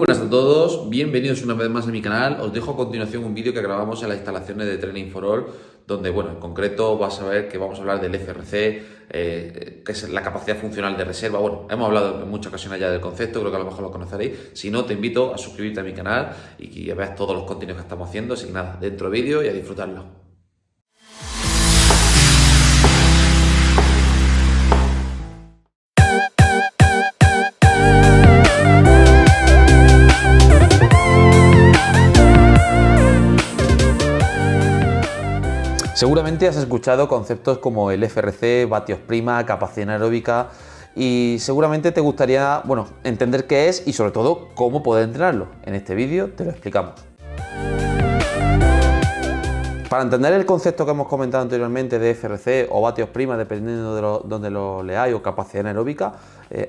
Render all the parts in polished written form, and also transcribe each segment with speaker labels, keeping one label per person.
Speaker 1: Buenas a todos, bienvenidos una vez más a mi canal. Os dejo a continuación un vídeo que grabamos en las instalaciones de Training for All, donde, bueno, en concreto vas a ver que vamos a hablar del FRC, que es la capacidad funcional de reserva. Bueno, hemos hablado en muchas ocasiones ya del concepto, creo que a lo mejor lo conoceréis. Si no, te invito a suscribirte a mi canal y que veas todos los contenidos que estamos haciendo. Así que nada, dentro vídeo y a disfrutarlo. Seguramente has escuchado conceptos como el FRC, vatios prima, capacidad anaeróbica y seguramente te gustaría, entender qué es y sobre todo cómo poder entrenarlo. En este vídeo te lo explicamos. Para entender el concepto que hemos comentado anteriormente de FRC o vatios prima, dependiendo de donde lo leáis, o capacidad anaeróbica,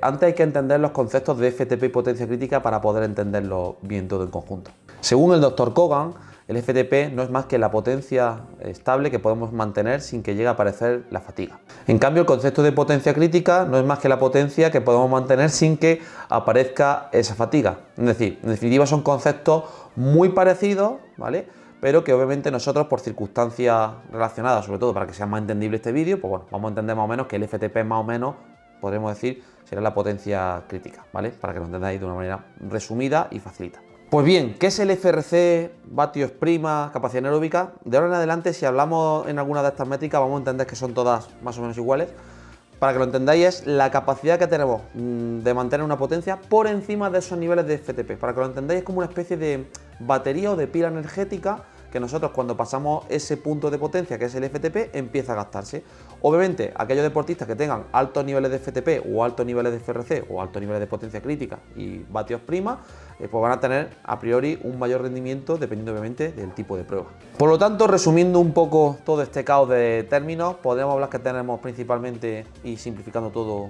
Speaker 1: antes hay que entender los conceptos de FTP y potencia crítica para poder entenderlo bien todo en conjunto. Según el Dr. Kogan, el FTP no es más que la potencia estable que podemos mantener sin que llegue a aparecer la fatiga. En cambio, el concepto de potencia crítica no es más que la potencia que podemos mantener sin que aparezca esa fatiga. Es decir, en definitiva son conceptos muy parecidos, ¿vale? Pero que obviamente nosotros, por circunstancias relacionadas, sobre todo para que sea más entendible este vídeo, pues bueno, vamos a entender más o menos que el FTP más o menos, podremos decir, será la potencia crítica, ¿vale? Para que lo entendáis de una manera resumida y facilita. Pues bien, ¿qué es el FRC, vatios prima, capacidad anaeróbica? De ahora en adelante, si hablamos en alguna de estas métricas, vamos a entender que son todas más o menos iguales. Para que lo entendáis, es la capacidad que tenemos de mantener una potencia por encima de esos niveles de FTP. Para que lo entendáis, es como una especie de batería o de pila energética que nosotros, cuando pasamos ese punto de potencia, que es el FTP, empieza a gastarse. Obviamente, aquellos deportistas que tengan altos niveles de FTP o altos niveles de FRC o altos niveles de potencia crítica y vatios prima, pues van a tener a priori un mayor rendimiento dependiendo obviamente del tipo de prueba. Por lo tanto, resumiendo un poco todo este caos de términos, podemos hablar que tenemos principalmente, y simplificando todo,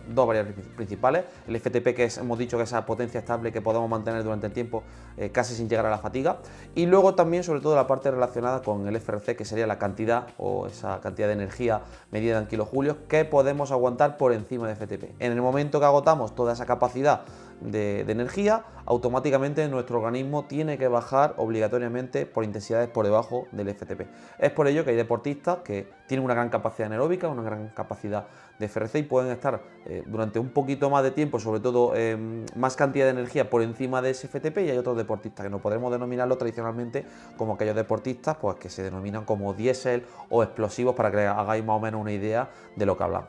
Speaker 1: dos variables principales. El FTP, que hemos dicho que es esa potencia estable que podemos mantener durante el tiempo casi sin llegar a la fatiga, y luego también sobre todo la parte relacionada con el FRC, que sería la cantidad o esa cantidad de energía medida en kilojulios que podemos aguantar por encima de FTP. En el momento que agotamos toda esa capacidad de energía, automáticamente nuestro organismo tiene que bajar obligatoriamente por intensidades por debajo del FTP. Es por ello que hay deportistas que tienen una gran capacidad anaeróbica, una gran capacidad de FRC y pueden estar durante un poquito más de tiempo, sobre todo más cantidad de energía por encima de ese FTP, y hay otros deportistas que no podremos denominarlo tradicionalmente como aquellos deportistas pues, que se denominan como diésel o explosivos, para que hagáis más o menos una idea de lo que hablamos.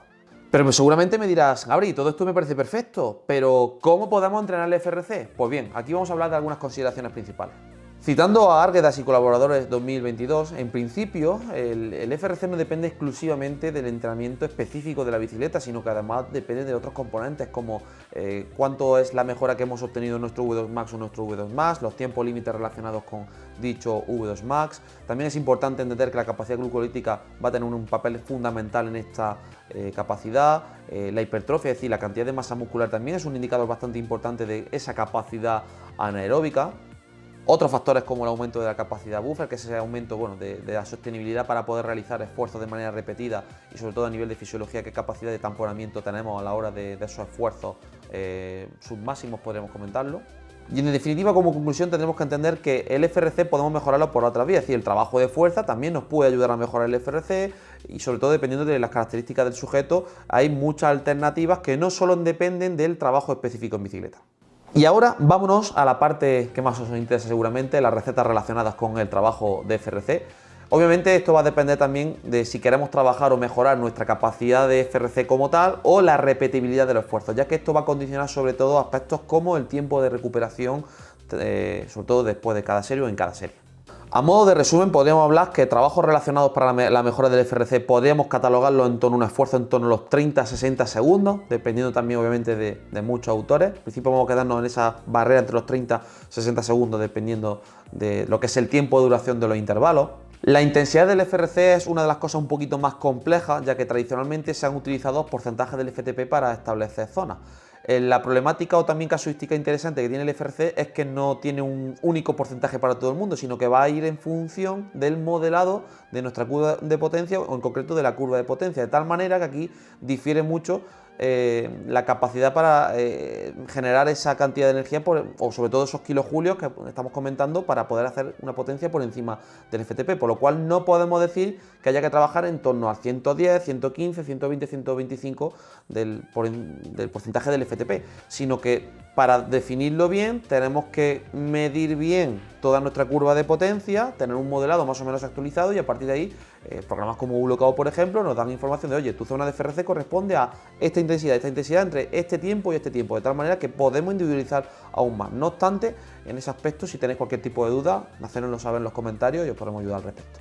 Speaker 1: Pero seguramente me dirás, Gabri, todo esto me parece perfecto, pero ¿cómo podemos entrenar el FRC? Pues bien, aquí vamos a hablar de algunas consideraciones principales. Citando a Arguedas y colaboradores 2022, en principio el FRC no depende exclusivamente del entrenamiento específico de la bicicleta, sino que además depende de otros componentes como cuánto es la mejora que hemos obtenido en nuestro V2 Max o nuestro V2 Max, los tiempos límites relacionados con dicho V2 Max. También es importante entender que la capacidad glucolítica va a tener un papel fundamental en esta capacidad. La hipertrofia, es decir, la cantidad de masa muscular, también es un indicador bastante importante de esa capacidad anaeróbica. Otros factores como el aumento de la capacidad buffer, que es ese aumento de la sostenibilidad para poder realizar esfuerzos de manera repetida, y sobre todo a nivel de fisiología, qué capacidad de tamponamiento tenemos a la hora de esos esfuerzos submáximos, podríamos comentarlo. Y en definitiva, como conclusión, tendremos que entender que el FRC podemos mejorarlo por otras vías, es decir, el trabajo de fuerza también nos puede ayudar a mejorar el FRC, y sobre todo dependiendo de las características del sujeto, hay muchas alternativas que no solo dependen del trabajo específico en bicicleta. Y ahora vámonos a la parte que más os interesa seguramente, las recetas relacionadas con el trabajo de FRC. Obviamente esto va a depender también de si queremos trabajar o mejorar nuestra capacidad de FRC como tal, o la repetibilidad de los esfuerzos, ya que esto va a condicionar sobre todo aspectos como el tiempo de recuperación, sobre todo después de cada serie o en cada serie. A modo de resumen, podríamos hablar que trabajos relacionados para la mejora del FRC podríamos catalogarlo en torno a un esfuerzo en torno a los 30-60 segundos, dependiendo también obviamente de muchos autores. En principio vamos a quedarnos en esa barrera entre los 30-60 segundos, dependiendo de lo que es el tiempo de duración de los intervalos. La intensidad del FRC es una de las cosas un poquito más complejas, ya que tradicionalmente se han utilizado porcentajes del FTP para establecer zonas. La problemática o también casuística interesante que tiene el FRC es que no tiene un único porcentaje para todo el mundo, sino que va a ir en función del modelado de nuestra curva de potencia, o en concreto de la curva de potencia, de tal manera que aquí difiere mucho la capacidad para generar esa cantidad de energía, o sobre todo esos kilojulios que estamos comentando, para poder hacer una potencia por encima del FTP, por lo cual no podemos decir que haya que trabajar en torno al 110, 115, 120, 125 del porcentaje del FTP, sino que para definirlo bien tenemos que medir bien toda nuestra curva de potencia, tener un modelado más o menos actualizado y a partir de ahí programas como VLOOKUP, por ejemplo, nos dan información de, oye, tu zona de FRC corresponde a esta intensidad entre este tiempo y este tiempo, de tal manera que podemos individualizar aún más. No obstante, en ese aspecto, si tenéis cualquier tipo de duda, hacérnoslo saber en los comentarios y os podemos ayudar al respecto.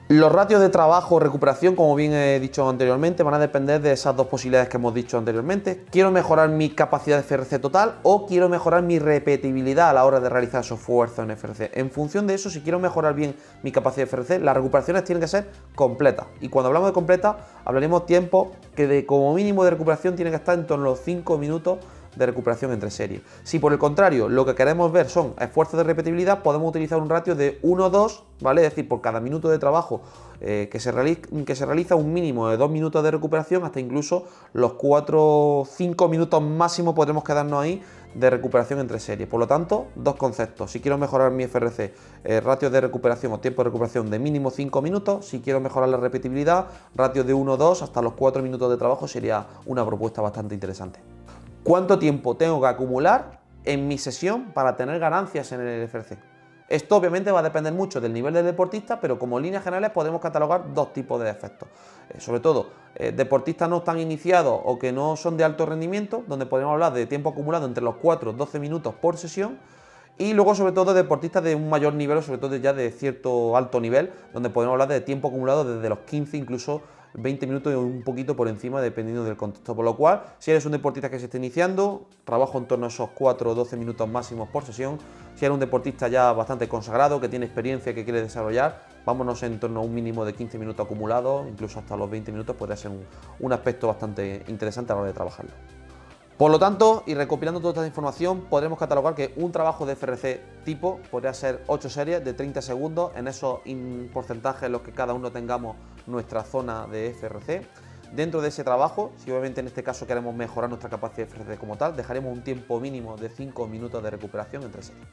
Speaker 1: Los ratios de trabajo o recuperación, como bien he dicho anteriormente, van a depender de esas dos posibilidades que hemos dicho anteriormente. ¿Quiero mejorar mi capacidad de FRC total o quiero mejorar mi repetibilidad a la hora de realizar esos esfuerzos en FRC? En función de eso, si quiero mejorar bien mi capacidad de FRC, las recuperaciones tienen que ser completas. Y cuando hablamos de completa, hablaremos tiempo que como mínimo de recuperación tiene que estar en torno a los 5 minutos de recuperación entre series. Si por el contrario lo que queremos ver son esfuerzos de repetibilidad, podemos utilizar un ratio de 1-2, ¿vale? Es decir, por cada minuto de trabajo que se realiza un mínimo de 2 minutos de recuperación, hasta incluso los 4-5 minutos máximo podremos quedarnos ahí de recuperación entre series. Por lo tanto, dos conceptos: si quiero mejorar mi FRC, ratios de recuperación o tiempo de recuperación de mínimo 5 minutos, si quiero mejorar la repetibilidad, ratios de 1-2 hasta los 4 minutos de trabajo, sería una propuesta bastante interesante. ¿Cuánto tiempo tengo que acumular en mi sesión para tener ganancias en el FRC? Esto obviamente va a depender mucho del nivel del deportista, pero como líneas generales podemos catalogar dos tipos de efectos. Sobre todo, deportistas no tan iniciados o que no son de alto rendimiento, donde podemos hablar de tiempo acumulado entre los 4 y 12 minutos por sesión. Y luego, sobre todo, deportistas de un mayor nivel, o sobre todo ya de cierto alto nivel, donde podemos hablar de tiempo acumulado desde los 15, incluso 20 minutos y un poquito por encima, dependiendo del contexto. Por lo cual, si eres un deportista que se está iniciando, trabajo en torno a esos 4 o 12 minutos máximos por sesión. Si eres un deportista ya bastante consagrado, que tiene experiencia, que quiere desarrollar, vámonos en torno a un mínimo de 15 minutos acumulados, incluso hasta los 20 minutos podría ser un aspecto bastante interesante a la hora de trabajarlo. Por lo tanto, y recopilando toda esta información, podremos catalogar que un trabajo de FRC tipo podría ser 8 series de 30 segundos en esos porcentajes en los que cada uno tengamos nuestra zona de FRC. Dentro de ese trabajo, si obviamente en este caso queremos mejorar nuestra capacidad de FRC como tal, dejaremos un tiempo mínimo de 5 minutos de recuperación entre series.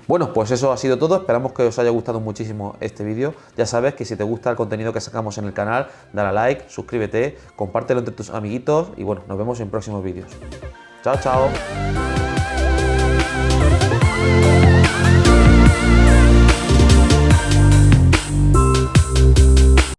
Speaker 1: Bueno, pues eso ha sido todo. Esperamos que os haya gustado muchísimo este vídeo. Ya sabes que si te gusta el contenido que sacamos en el canal, dale a like, suscríbete, compártelo entre tus amiguitos y bueno, nos vemos en próximos vídeos. Chao, chao.